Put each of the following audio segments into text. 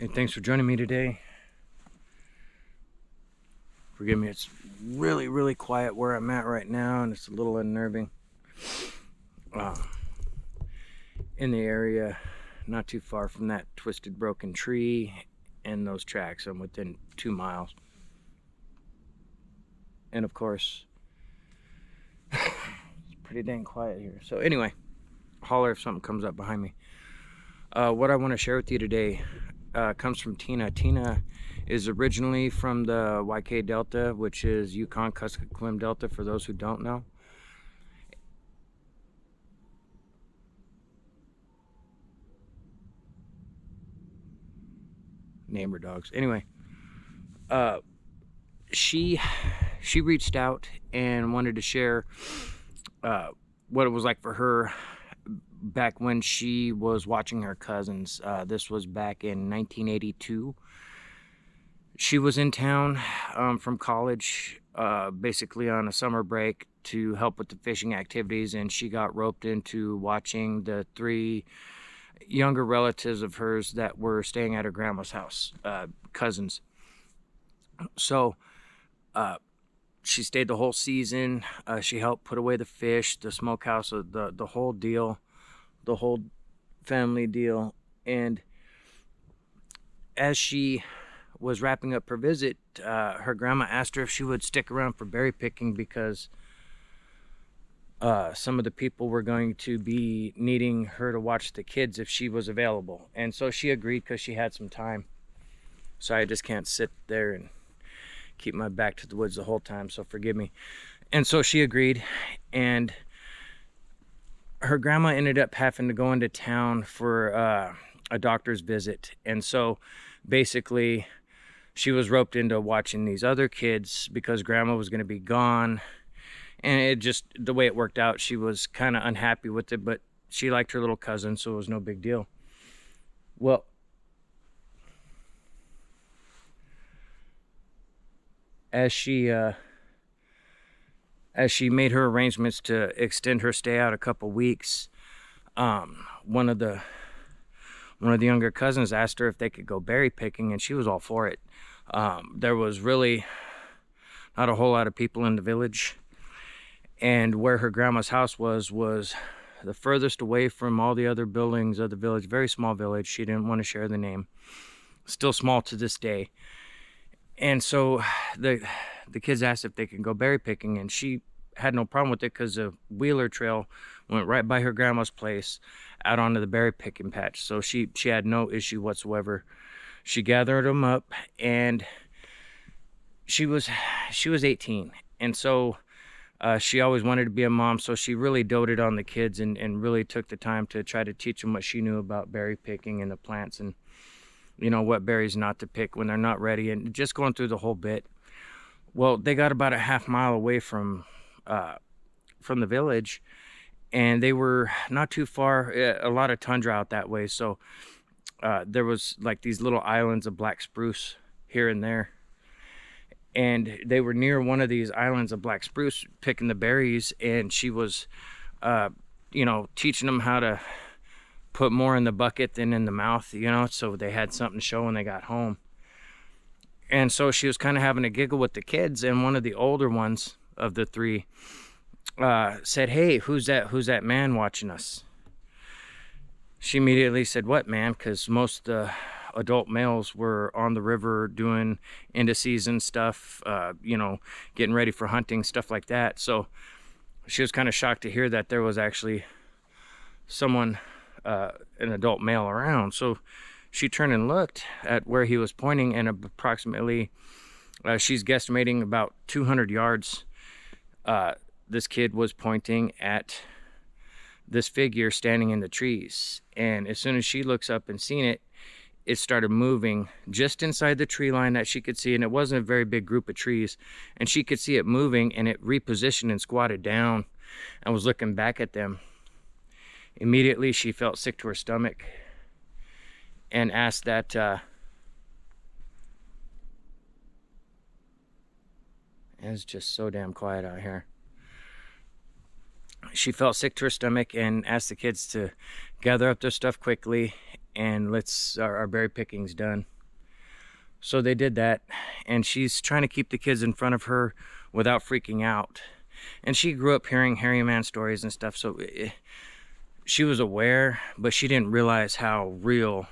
Hey, thanks for joining me today. Forgive me, it's really quiet where I'm at right now, and it's a little unnerving. In the area, not too far from that twisted broken tree and those tracks. I'm within 2 miles. And of course, it's pretty dang quiet here. So anyway, holler if something comes up behind me. What I want to share with you today comes from Tina. Tina is originally from the YK Delta, which is Yukon-Kuskokwim Delta, for those who don't know. Neighbor dogs. Anyway, she reached out and wanted to share what it was like for her back when she was watching her cousins. This was back in 1982. She was in town from college, basically on a summer break to help with the fishing activities, and she got roped into watching the 3 younger relatives of hers that were staying at her grandma's house, cousins. So she stayed the whole season. She helped put away the fish, the smokehouse, the whole deal, the whole family deal. And as she was wrapping up her visit, her grandma asked her if she would stick around for berry picking, because some of the people were going to be needing her to watch the kids if she was available. And so she agreed because she had some time. So I just can't sit there and keep my back to the woods the whole time, so forgive me. And so she agreed, and her grandma ended up having to go into town for a doctor's visit. And so basically she was roped into watching these other kids because grandma was going to be gone. And it just, the way it worked out, she was kind of unhappy with it, but she liked her little cousin, so it was no big deal. Well, as she made her arrangements to extend her stay out a couple weeks, one of the younger cousins asked her if they could go berry picking, and she was all for it. There was really not a whole lot of people in the village, and where her grandma's house was the furthest away from all the other buildings of the village. Very small village. She didn't want to share the name. Still small to this day. And so the kids asked if they could go berry picking, and she had no problem with it because the Wheeler Trail went right by her grandma's place out onto the berry picking patch. So she had no issue whatsoever. She gathered them up, and she was 18, and so she always wanted to be a mom, so she really doted on the kids and really took the time to try to teach them what she knew about berry picking and the plants, and you know what berries not to pick when they're not ready, and just going through the whole bit. Well, they got about a half-mile away from the village, and they were not too far. A lot of tundra out that way, so there was like these little islands of black spruce here and there, and they were near one of these islands of black spruce picking the berries, and she was teaching them how to put more in the bucket than in the mouth, so they had something to show when they got home. And so she was kind of having a giggle with the kids, and one of the older ones of the 3 said, "Hey, who's that man watching us?" She immediately said, "What man?" Because most adult males were on the river doing end of season stuff, getting ready for hunting, stuff like that. So she was kind of shocked to hear that there was actually someone, an adult male, around. So she turned and looked at where he was pointing, and approximately, she's guesstimating about 200 yards, this kid was pointing at this figure standing in the trees. And as soon as she looks up and seen it, it started moving just inside the tree line that she could see, and it wasn't a very big group of trees, and she could see it moving, and it repositioned and squatted down and was looking back at them. Immediately she felt sick to her stomach and asked that it's just so damn quiet out here. She felt sick to her stomach and asked the kids to gather up their stuff quickly and our berry picking's done. So they did that, and she's trying to keep the kids in front of her without freaking out. And she grew up hearing hairy man stories and stuff, so she was aware, but she didn't realize how real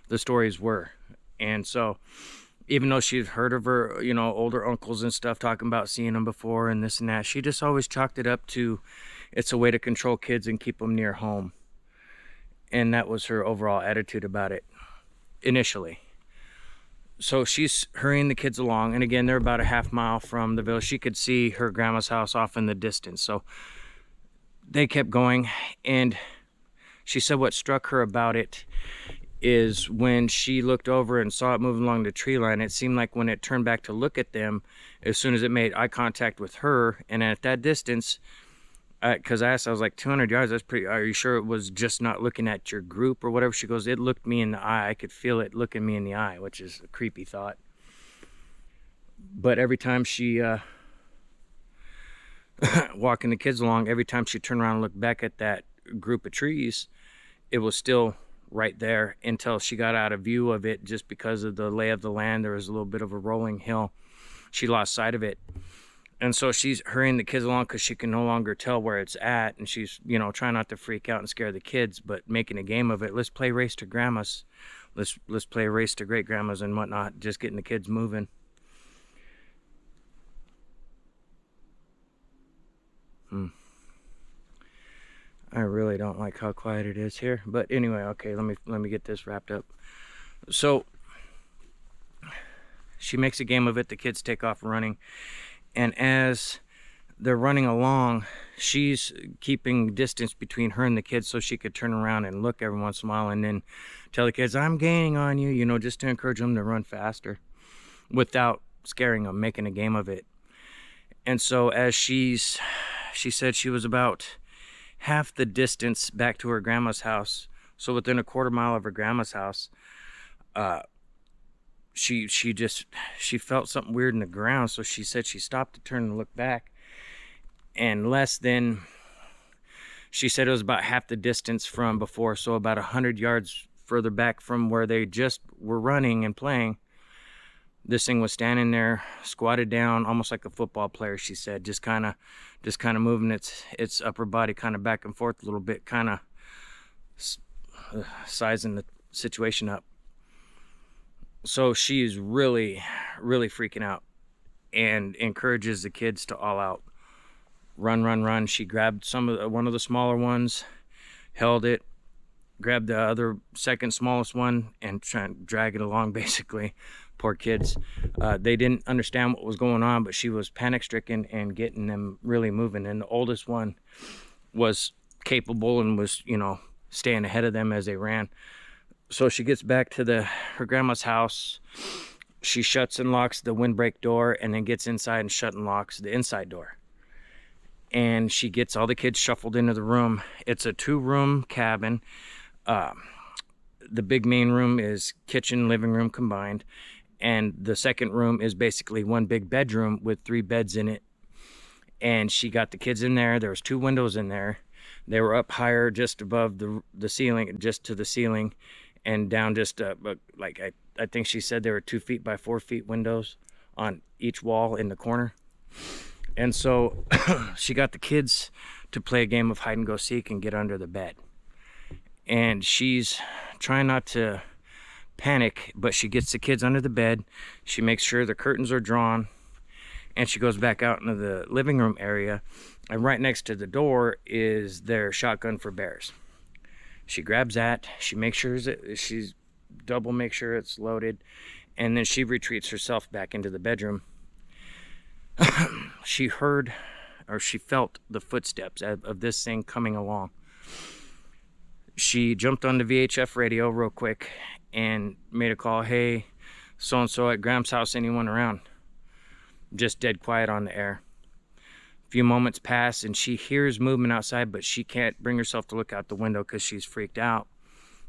the stories were. And so even though she'd heard of her, you know, older uncles and stuff talking about seeing them before and this and that, she just always chalked it up to it's a way to control kids and keep them near home. And that was her overall attitude about it initially. So she's hurrying the kids along, and again, they're about a half mile from the village. She could see her grandma's house off in the distance, so they kept going. And she said what struck her about it is when she looked over and saw it moving along the tree line, it seemed like when it turned back to look at them, as soon as it made eye contact with her, and at that distance, because I asked, I was like, 200 yards, that's pretty, are you sure it was just not looking at your group or whatever? She goes, it looked me in the eye. I could feel it looking me in the eye, which is a creepy thought. But every time she, walking the kids along, every time she turned around and looked back at that group of trees, it was still right there until she got out of view of it. Just because of the lay of the land, there was a little bit of a rolling hill. She lost sight of it. And so she's hurrying the kids along because she can no longer tell where it's at. And she's, you know, trying not to freak out and scare the kids, but making a game of it. Let's play race to grandmas. Let's play race to great grandmas and whatnot. Just getting the kids moving. I really don't like how quiet it is here. But anyway, okay, let me get this wrapped up. So she makes a game of it. The kids take off running. And as they're running along, she's keeping distance between her and the kids so she could turn around and look every once in a while and then tell the kids, I'm gaining on you, you know, just to encourage them to run faster without scaring them, making a game of it. And so as she said she was about half the distance back to her grandma's house, so within a quarter mile of her grandma's house, she felt something weird in the ground. So she said she stopped to turn and look back, and she said it was about half the distance from before, so about 100 yards further back from where they just were running and playing, this thing was standing there, squatted down, almost like a football player. She said, just kind of moving its upper body kind of back and forth a little bit, kind of sizing the situation up. So she's really, really freaking out and encourages the kids to all out. Run, run, run. She grabbed one of the smaller ones, held it, grabbed the other second smallest one, and trying to drag it along, basically. Poor kids. They didn't understand what was going on, but she was panic-stricken and getting them really moving. And the oldest one was capable and was, you know, staying ahead of them as they ran. So she gets back to her grandma's house. She shuts and locks the windbreak door, and then gets inside and shut and locks the inside door. And she gets all the kids shuffled into the room. It's a 2-room cabin. The big main room is kitchen, living room combined. And the second room is basically one big bedroom with 3 beds in it. And she got the kids in there. There was 2 windows in there. They were up higher, just above the ceiling, just to the ceiling. And down just like I think she said there were 2 feet by 4 feet windows on each wall in the corner. And so she got the kids to play a game of hide and go seek and get under the bed. And she's trying not to panic, but she gets the kids under the bed. She makes sure the curtains are drawn, and she goes back out into the living room area. And right next to the door is their shotgun for bears. She grabs that. She makes sure she's make sure it's loaded, and then she retreats herself back into the bedroom. She heard, or she felt, the footsteps of this thing coming along. She jumped on the VHF radio real quick and made a call. Hey, so-and-so at Graham's house, anyone around? Just dead quiet on the air. A few moments pass, and she hears movement outside, but she can't bring herself to look out the window because she's freaked out.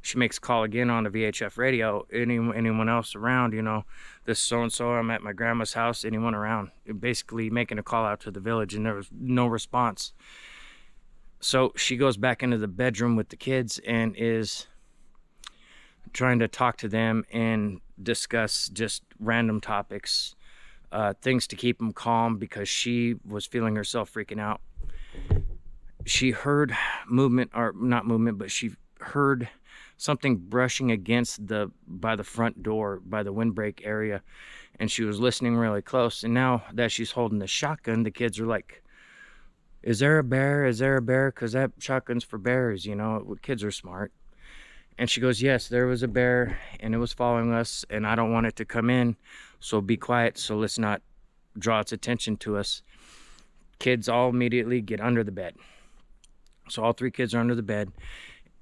She makes a call again on the VHF radio. Anyone else around? You know, this so-and-so, I'm at my grandma's house. Anyone around? Basically making a call out to the village, and there was no response. So she goes back into the bedroom with the kids and is trying to talk to them and discuss just random topics, things to keep them calm, because she was feeling herself freaking out. She heard movement, or not movement, but she heard something brushing against by the front door, by the windbreak area, and she was listening really close. And now that she's holding the shotgun, the kids are like, is there a bear? Is there a bear? Because that shotgun's for bears, you know. Kids are smart. And she goes, yes, there was a bear, and it was following us, and I don't want it to come in, so be quiet, so let's not draw its attention to us. Kids all immediately get under the bed. So all 3 kids are under the bed,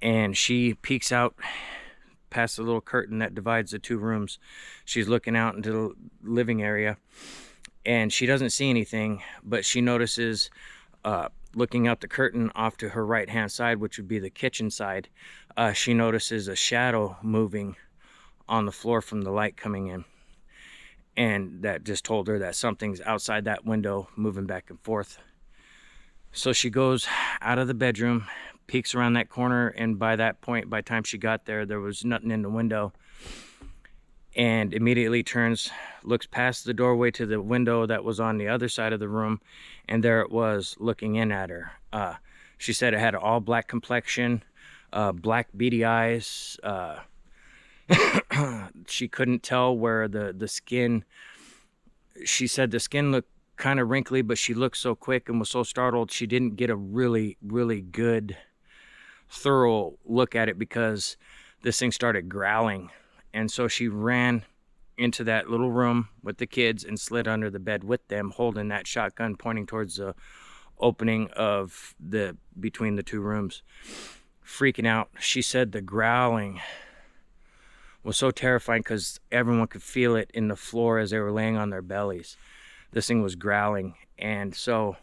and she peeks out past the little curtain that divides the 2 rooms. She's looking out into the living area, and she doesn't see anything, but she notices, looking out the curtain off to her right hand side, which would be the kitchen side, she notices a shadow moving on the floor from the light coming in, and that just told her that something's outside that window moving back and forth. So she goes out of the bedroom, peeks around that corner, and by that point, by the time she got there, there was nothing in the window, and immediately turns, looks past the doorway to the window that was on the other side of the room, and there it was looking in at her. She said it had an all black complexion, black beady eyes. She couldn't tell where the skin, she said the skin looked kind of wrinkly, but she looked so quick and was so startled she didn't get a really good thorough look at it, because this thing started growling. And so she ran into that little room with the kids and slid under the bed with them, holding that shotgun pointing towards the opening of the between the 2 rooms, freaking out. She said the growling was so terrifying because everyone could feel it in the floor as they were laying on their bellies. This thing was growling. And so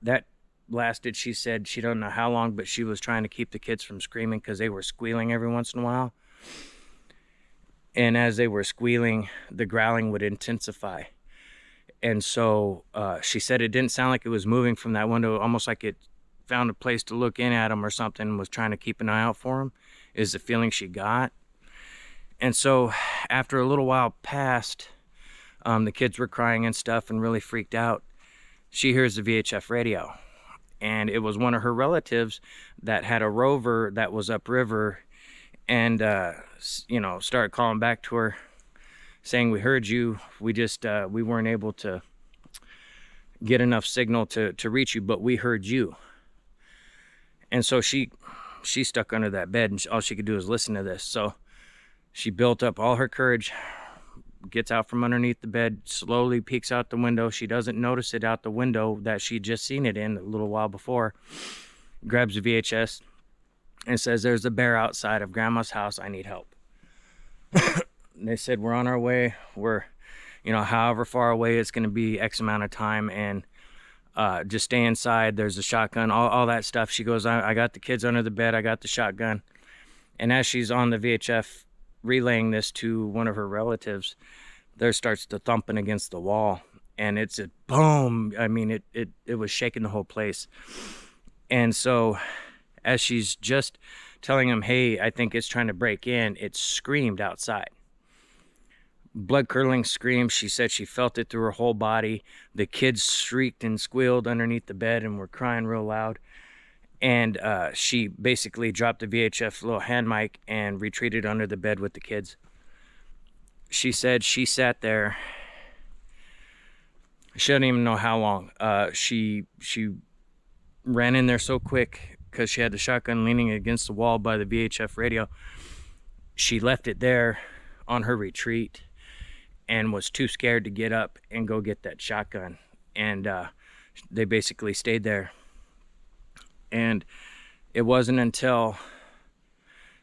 that lasted, she said, she don't know how long, but she was trying to keep the kids from screaming because they were squealing every once in a while. And as they were squealing, the growling would intensify. And so she said it didn't sound like it was moving from that window, almost like it found a place to look in at them or something, was trying to keep an eye out for them, is the feeling she got. And so after a little while passed, the kids were crying and stuff and really freaked out. She hears the VHF radio, and it was one of her relatives that had a rover that was upriver, and you know, started calling back to her saying, we heard you, we just we weren't able to get enough signal to reach you, but we heard you. And so she stuck under that bed, and all she could do is listen to this. So she built up all her courage, gets out from underneath the bed, slowly peeks out the window. She doesn't notice it out the window that she'd just seen it in a little while before. Grabs the VHS and says, there's a bear outside of Grandma's house, I need help. They said, we're on our way, we're, you know, however far away it's going to be, X amount of time, and just stay inside, there's a shotgun, all that stuff. She goes, I got the kids under the bed, I got the shotgun. And as she's on the VHF relaying this to one of her relatives, there starts the thumping against the wall, and it's a boom. I mean, it was shaking the whole place. And so as she's just telling him, hey, I think it's trying to break in, it screamed outside. Blood-curdling scream. She said she felt it through her whole body. The kids shrieked and squealed underneath the bed and were crying real loud. And she basically dropped the VHF little hand mic and retreated under the bed with the kids. She said she sat there. She doesn't even know how long. She ran in there so quick because she had the shotgun leaning against the wall by the VHF radio. She left it there on her retreat and was too scared to get up and go get that shotgun. And they basically stayed there. And it wasn't until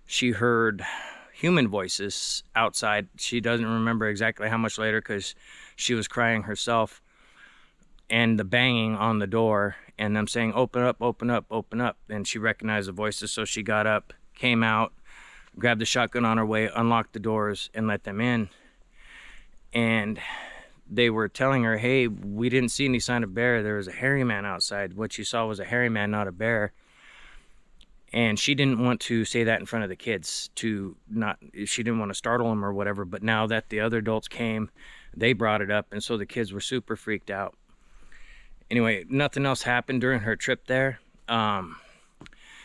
she heard human voices outside. She doesn't remember exactly how much later because she was crying herself. And the banging on the door and them saying, open up, open up, open up. And she recognized the voices, so she got up, came out, grabbed the shotgun on her way, unlocked the doors, and let them in. And they were telling her, hey, we didn't see any sign of bear. There was a hairy man outside. What you saw was a hairy man, not a bear. And she didn't want to say that in front of the kids, she didn't want to startle them or whatever. But now that the other adults came, they brought it up, and so the kids were super freaked out. Anyway, nothing else happened during her trip there.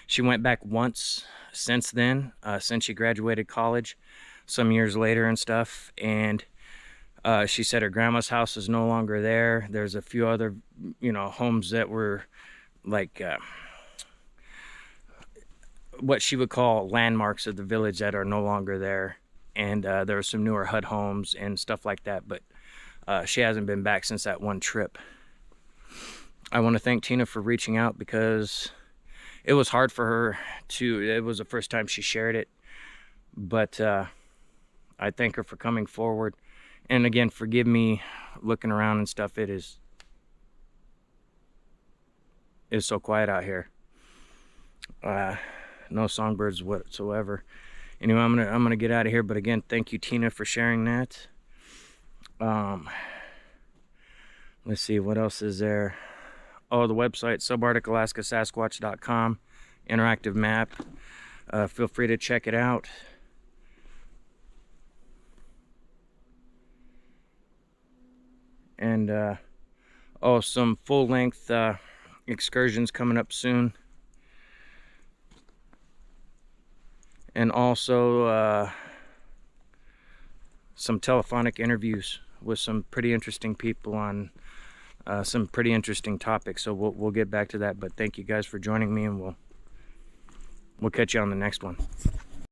She went back once since then, since she graduated college some years later and stuff. And she said her grandma's house is no longer there. There's a few other, homes that were like what she would call landmarks of the village that are no longer there. And there are some newer HUD homes and stuff like that. But she hasn't been back since that one trip. I want to thank Tina for reaching out, because it was hard for her it was the first time she shared it. But I thank her for coming forward. And again, forgive me looking around and stuff. It's so quiet out here. No songbirds whatsoever. Anyway, I'm gonna get out of here. But again, thank you, Tina, for sharing that. Let's see, what else is there? Oh, the website, subarcticalaskasasquatch.com, interactive map. Feel free to check it out. And some full-length excursions coming up soon. And also some telephonic interviews with some pretty interesting people on some pretty interesting topics. So we'll get back to that. But thank you guys for joining me, and we'll catch you on the next one.